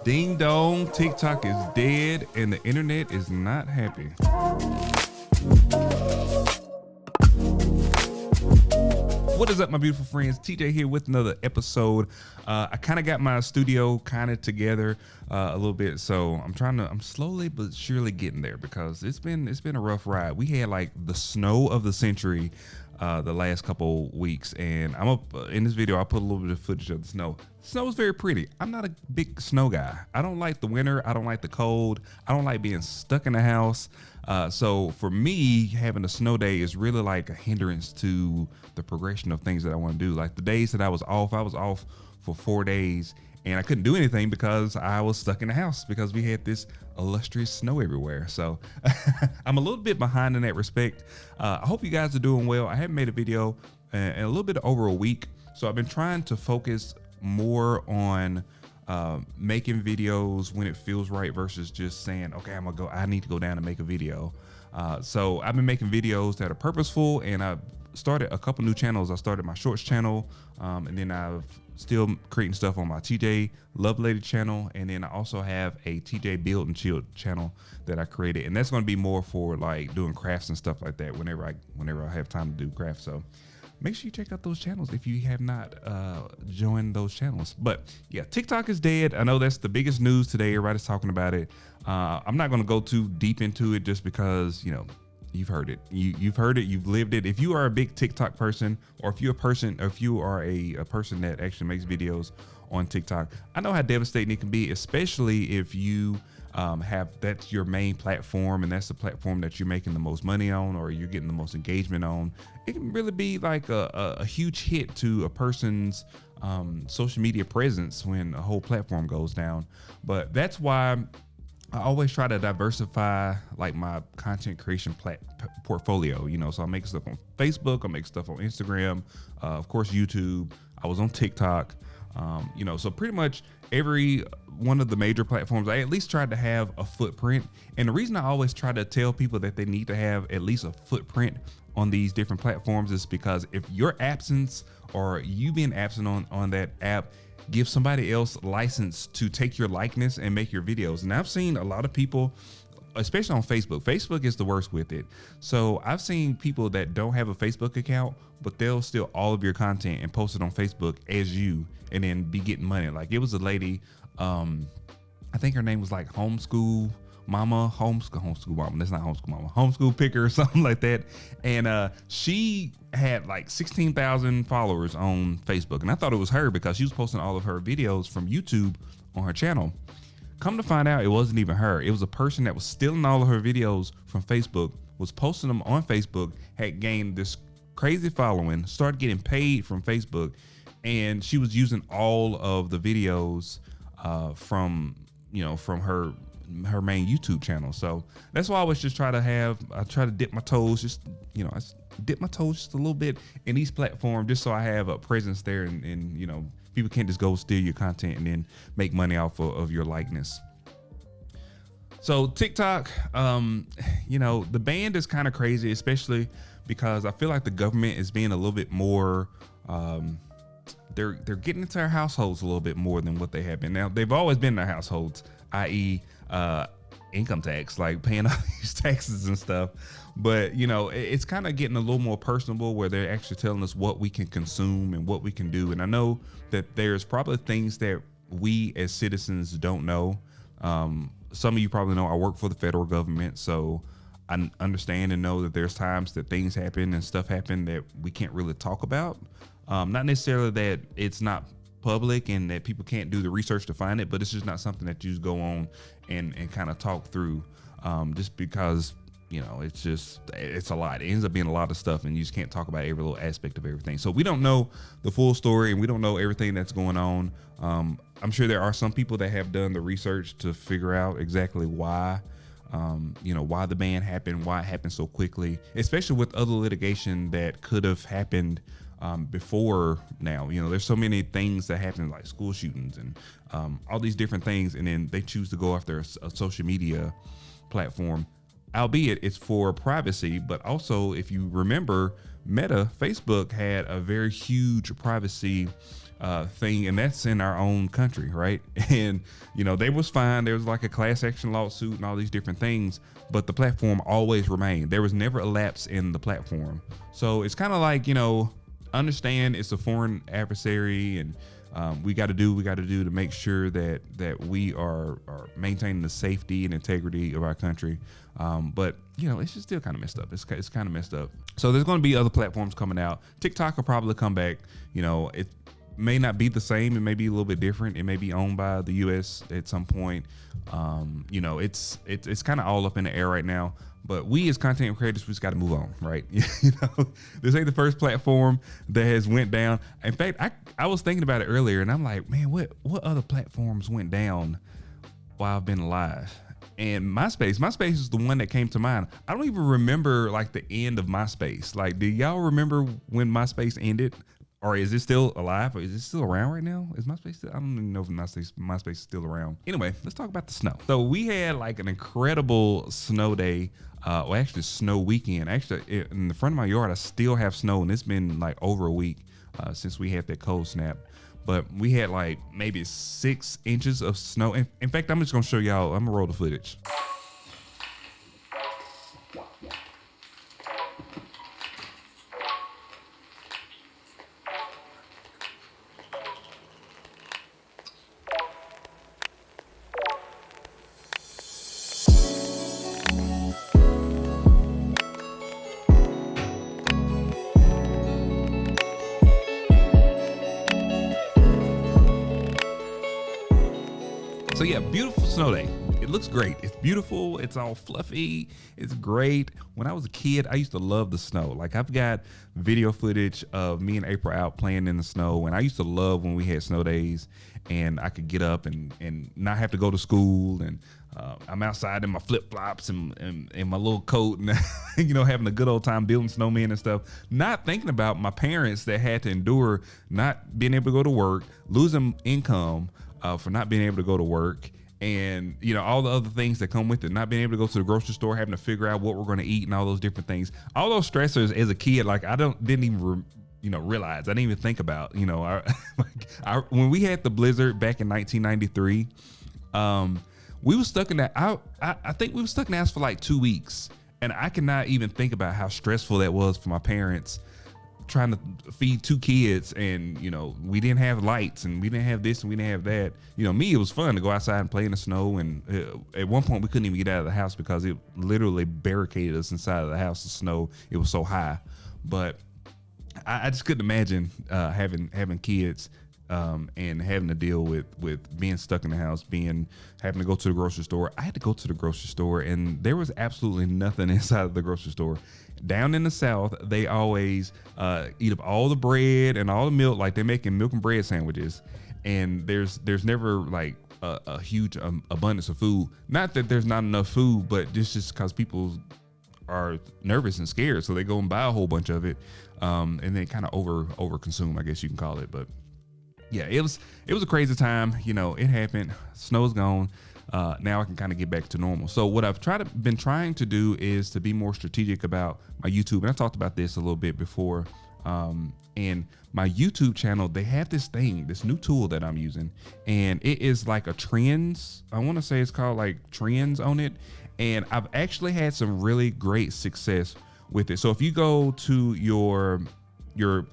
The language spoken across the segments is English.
Ding dong, TikTok is dead and the internet is not happy. What is up, my beautiful friends? TJ here with another episode. I kind of got my studio kind of together a little bit, so I'm slowly but surely getting there because it's been a rough ride. We had like the snow of the century the last couple weeks, and I'm up in this video. I put a little bit of footage of the snow. Snow is very pretty. I'm not a big snow guy. I don't like the winter. I don't like the cold. I don't like being stuck in the house. So for me, having a snow day is really like a hindrance to the progression of things that I want to do. Like the days that I was off for 4 days, and I couldn't do anything because I was stuck in the house because we had this illustrious snow everywhere. So I'm a little bit behind in that respect. I hope you guys are doing well. I haven't made a video in a little bit over a week, so I've been trying to focus more on making videos when it feels right versus just saying, okay, I need to go down and make a video. So I've been making videos that are purposeful, and I've started a couple new channels. I started my shorts channel, and then I've still creating stuff on my TJ Love Lady channel, and then I also have a TJ Build and Chill channel that I created, and that's going to be more for like doing crafts and stuff like that whenever I have time to do crafts. So make sure you check out those channels if you have not joined those channels. But yeah, TikTok is dead. I know that's the biggest news today. Everybody's talking about it. I'm not going to go too deep into it just because, you know, you've heard it. You've heard it. You've lived it. If you are a big TikTok person, or if you are a person that actually makes videos on TikTok, I know how devastating it can be, especially if you that's your main platform and that's the platform that you're making the most money on or you're getting the most engagement on. It can really be like a huge hit to a person's social media presence when a whole platform goes down. But that's why I always try to diversify like my content creation portfolio, you know. So I make stuff on Facebook, I make stuff on Instagram, of course YouTube. I was on TikTok, you know. So pretty much every one of the major platforms, I at least tried to have a footprint. And the reason I always try to tell people that they need to have at least a footprint on these different platforms is because if your absence or you being absent on that app give somebody else license to take your likeness and make your videos. And I've seen a lot of people, especially on Facebook. Facebook is the worst with it. So I've seen people that don't have a Facebook account, but they'll steal all of your content and post it on Facebook as you, and then be getting money. Like it was a lady, I think her name was like homeschool mama. That's not homeschool mama, homeschool picker or something like that. And she had like 16,000 followers on Facebook, and I thought it was her because she was posting all of her videos from YouTube on her channel. Come to find out, it wasn't even her. It was a person that was stealing all of her videos from Facebook, was posting them on Facebook, had gained this crazy following, started getting paid from Facebook, and she was using all of the videos from her main YouTube channel. So that's why I always just try to dip my toes just a little bit in these platforms, just so I have a presence there, and you know, people can't just go steal your content and then make money off of your likeness. So TikTok, you know, the ban is kind of crazy, especially because I feel like the government is being a little bit more, they're getting into our households a little bit more than what they have been. Now, they've always been in our households, i.e. Income tax, like paying all these taxes and stuff. But you know, it's kind of getting a little more personable where they're actually telling us what we can consume and what we can do. And I know that there's probably things that we as citizens don't know. Some of you probably know I work for the federal government, so I understand and know that there's times that things happen and stuff happen that we can't really talk about. Not necessarily that it's not public and that people can't do the research to find it, but it's just not something that you just go on and kind of talk through, just because, you know, it's a lot. It ends up being a lot of stuff, and you just can't talk about every little aspect of everything. So we don't know the full story, and we don't know everything that's going on. I'm sure there are some people that have done the research to figure out exactly why, you know, why the ban happened, why it happened so quickly, especially with other litigation that could have happened before now. You know, there's so many things that happen, like school shootings and all these different things, and then they choose to go after a social media platform, albeit it's for privacy. But also, if you remember, Facebook had a very huge privacy thing, and that's in our own country, right? And they was fine. There was like a class action lawsuit and all these different things, but the platform always remained. There was never a lapse in the platform. So it's kind of like, understand it's a foreign adversary, and we got to do what we got to do to make sure that we are maintaining the safety and integrity of our country. But it's just still kind of messed up. It's kind of messed up. So there's going to be other platforms coming out. TikTok will probably come back. It may not be the same. It may be a little bit different. It may be owned by the U.S. at some point. It's kind of all up in the air right now. But we as content creators, we just got to move on, right? This ain't the first platform that has went down. In fact, I was thinking about it earlier, and I'm like, man, what other platforms went down while I've been alive? And MySpace is the one that came to mind. I don't even remember like the end of MySpace. Like, do y'all remember when MySpace ended? Or is it still alive? Or is it still around right now? Is MySpace still? I don't even know if MySpace is still around. Anyway, let's talk about the snow. So we had like an incredible snow day. Well, actually snow weekend. Actually, in the front of my yard, I still have snow, and it's been like over a week since we had that cold snap. But we had like maybe 6 inches of snow. In fact, I'm just gonna show y'all. I'm gonna roll the footage. So yeah, beautiful snow day. It looks great. It's beautiful. It's all fluffy. It's great. When I was a kid, I used to love the snow. Like, I've got video footage of me and April out playing in the snow. And I used to love when we had snow days and I could get up and not have to go to school. And I'm outside in my flip flops and my little coat and, having a good old time building snowmen and stuff. Not thinking about my parents that had to endure not being able to go to work, losing income, for not being able to go to work, and all the other things that come with it, not being able to go to the grocery store, having to figure out what we're going to eat and all those different things, all those stressors as a kid. Like, I didn't even realize. I didn't even think about when we had the blizzard back in 1993. We were stuck in that. I think we were stuck in that for like 2 weeks, and I cannot even think about how stressful that was for my parents, trying to feed 2 kids, and we didn't have lights, and we didn't have this, and we didn't have that. Me, it was fun to go outside and play in the snow, and at one point we couldn't even get out of the house because it literally barricaded us inside of the house. The snow, it was so high. But I just couldn't imagine having kids and having to deal with being stuck in the house, having to go to the grocery store. I had to go to the grocery store, and there was absolutely nothing inside of the grocery store. Down in the South, they always eat up all the bread and all the milk, like they're making milk and bread sandwiches. And there's never like a huge abundance of food. Not that there's not enough food, but just because people are nervous and scared, so they go and buy a whole bunch of it, and they kind of over consume, I guess you can call it. But yeah, it was a crazy time. It happened. Snow's gone. Now I can kind of get back to normal. So what I've been trying to do is to be more strategic about my YouTube. And I talked about this a little bit before. And my YouTube channel, they have this new tool that I'm using, and it is like a trends. I want to say it's called like trends on it. And I've actually had some really great success with it. So if you go to your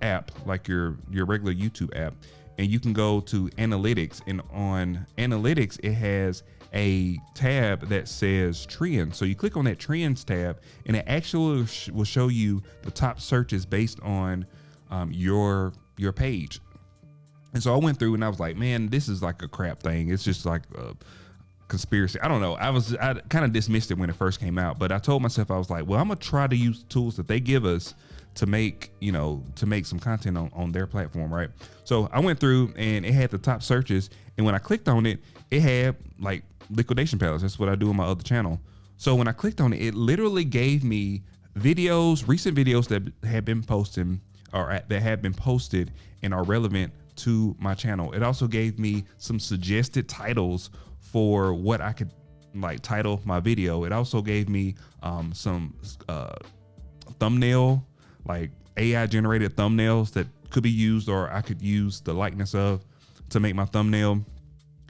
app, like your regular YouTube app, and you can go to analytics, and on analytics, it has a tab that says trends. So you click on that trends tab, and it actually will show you the top searches based on your page. And so I went through and I was like, man, this is like a crap thing. It's just like a conspiracy. I don't know. I kind of dismissed it when it first came out, but I told myself, I was like, well, I'm gonna try to use tools that they give us to make some content on their platform, right? So I went through and it had the top searches, and when I clicked on it, it had like liquidation pallets. That's what I do on my other channel. So when I clicked on it, it literally gave me recent videos that have been posted and are relevant to my channel. It also gave me some suggested titles for what I could like title my video. It also gave me some thumbnail, like AI generated thumbnails could be used, or I could use the likeness of to make my thumbnail.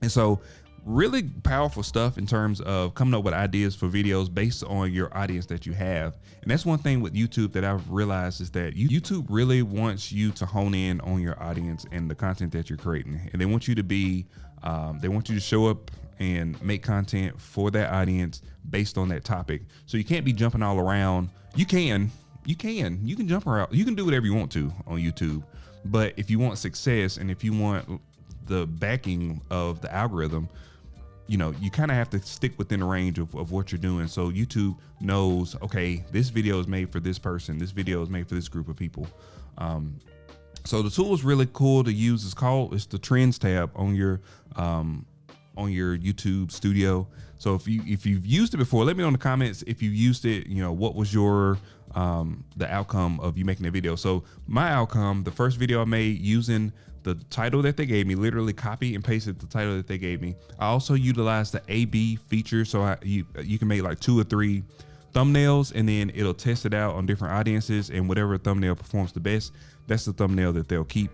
And so really powerful stuff in terms of coming up with ideas for videos based on your audience that you have. And that's one thing with YouTube that I've realized is that YouTube really wants you to hone in on your audience and the content that you're creating. And they want you to be, they want you to show up and make content for that audience based on that topic. So you can't be jumping all around. You can jump around. You can do whatever you want to on YouTube. But if you want success and if you want the backing of the algorithm, you know, you kind of have to stick within the range of what you're doing. So YouTube knows, okay, this video is made for this person. This video is made for this group of people. So the tool is really cool to use. It's the Trends tab on your YouTube studio. So if you've used it before, let me know in the comments if you used it. You know, what was your the outcome of you making a video? So my outcome, the first video I made using the title that they gave me, literally copy and pasted the title that they gave me. I also utilized the A/B feature, so you can make like 2 or 3 thumbnails, and then it'll test it out on different audiences, and whatever thumbnail performs the best, that's the thumbnail that they'll keep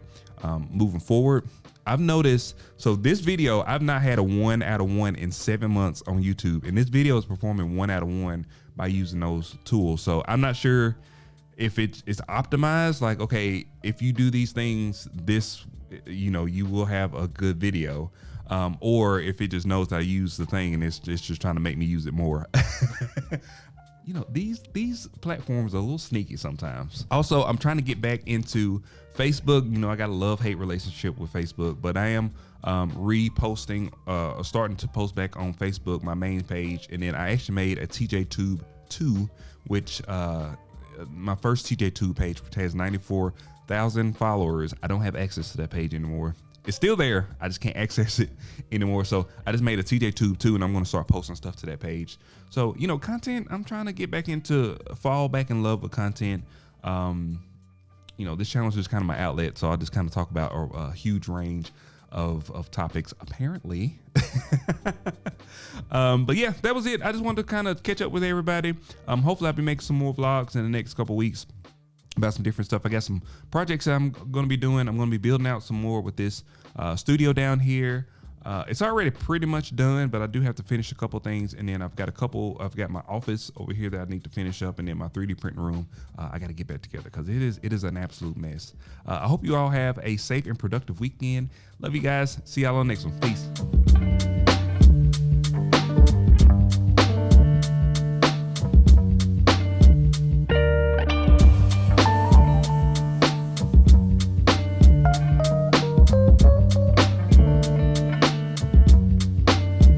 moving forward. I've noticed, so this video, I've not had a 1 out of 1 in 7 months on YouTube, and this video is performing 1 out of 1 by using those tools. So I'm not sure if it's optimized, like, okay, if you do these things, this, you know, you will have a good video, or if it just knows that I use the thing and it's just trying to make me use it more. You know, these platforms are a little sneaky sometimes. Also, I'm trying to get back into Facebook. You know, I got a love-hate relationship with Facebook, but I am reposting, starting to post back on Facebook, my main page. And then I actually made a TJ Tube 2, which my first TJ Tube page, which has 94,000 followers. I don't have access to that page anymore. It's still there, I just can't access it anymore. So I just made a TJ Tube 2, and I'm gonna start posting stuff to that page. So, you know, content, I'm trying to get back into, fall back in love with content. You know, this channel is just kind of my outlet, so I just kind of talk about a huge range of topics, apparently. But yeah, that was it. I just wanted to kind of catch up with everybody. Hopefully I'll be making some more vlogs in the next couple weeks about some different stuff. I got some projects that I'm going to be doing. I'm going to be building out some more with this studio down here. It's already pretty much done, but I do have to finish a couple things. And then I've got my office over here that I need to finish up. And then my 3D printing room, I got to get back together because it is an absolute mess. I hope you all have a safe and productive weekend. Love you guys. See y'all on the next one. Peace.